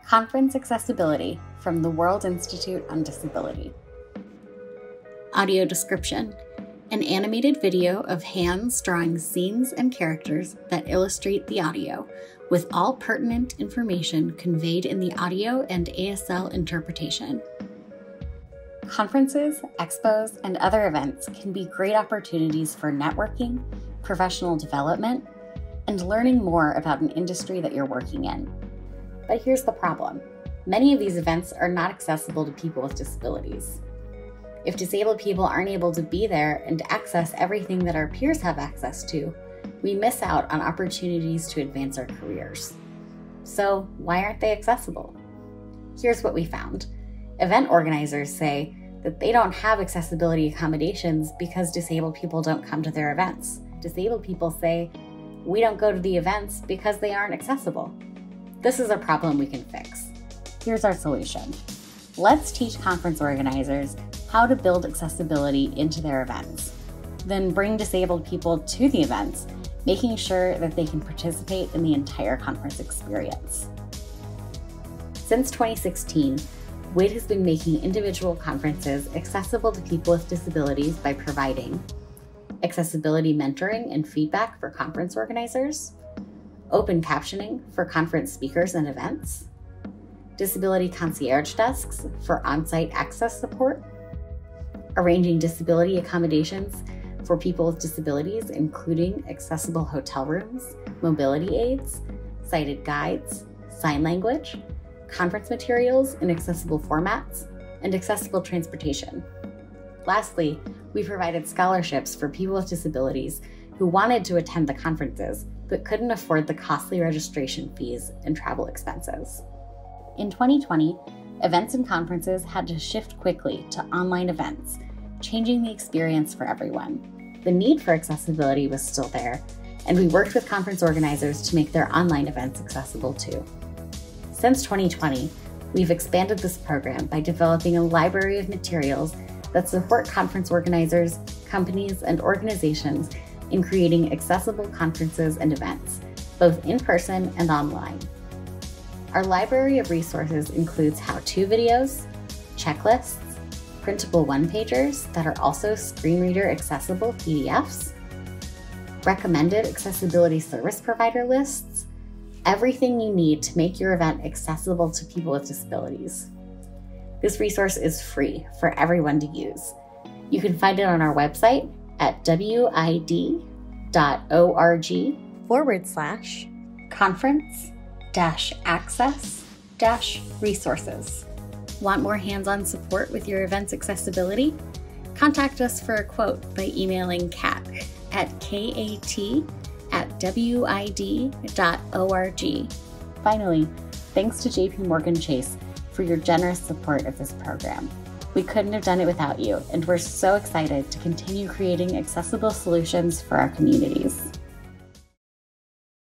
Conference Accessibility from the World Institute on Disability. Audio description: an animated video of hands drawing scenes and characters that illustrate the audio, with all pertinent information conveyed in the audio and ASL interpretation. Conferences, expos, and other events can be great opportunities for networking, professional development, and learning more about an industry that you're working in. But here's the problem. Many of these events are not accessible to people with disabilities. If disabled people aren't able to be there and access everything that our peers have access to, we miss out on opportunities to advance our careers. So why aren't they accessible? Here's what we found. Event organizers say that they don't have accessibility accommodations because disabled people don't come to their events. Disabled people say, we don't go to the events because they aren't accessible. This is a problem we can fix. Here's our solution. Let's teach conference organizers how to build accessibility into their events. Then bring disabled people to the events, making sure that they can participate in the entire conference experience. Since 2016, WID has been making individual conferences accessible to people with disabilities by providing accessibility mentoring and feedback for conference organizers, open captioning for conference speakers and events, disability concierge desks for on-site access support, arranging disability accommodations for people with disabilities, including accessible hotel rooms, mobility aids, sighted guides, sign language, conference materials in accessible formats, and accessible transportation. Lastly, we provided scholarships for people with disabilities who wanted to attend the conferences but couldn't afford the costly registration fees and travel expenses. In 2020, events and conferences had to shift quickly to online events, changing the experience for everyone. The need for accessibility was still there, and we worked with conference organizers to make their online events accessible too. Since 2020, we've expanded this program by developing a library of materials that support conference organizers, companies, and organizations in creating accessible conferences and events, both in person and online. Our library of resources includes how-to videos, checklists, printable one-pagers that are also screen reader accessible PDFs, recommended accessibility service provider lists, everything you need to make your event accessible to people with disabilities. This resource is free for everyone to use. You can find it on our website at wid.org/conference-access-resources. Want more hands-on support with your event's accessibility? Contact us for a quote by emailing kat@wid.org. Finally, thanks to JPMorgan Chase for your generous support of this program. We couldn't have done it without you, and we're so excited to continue creating accessible solutions for our communities.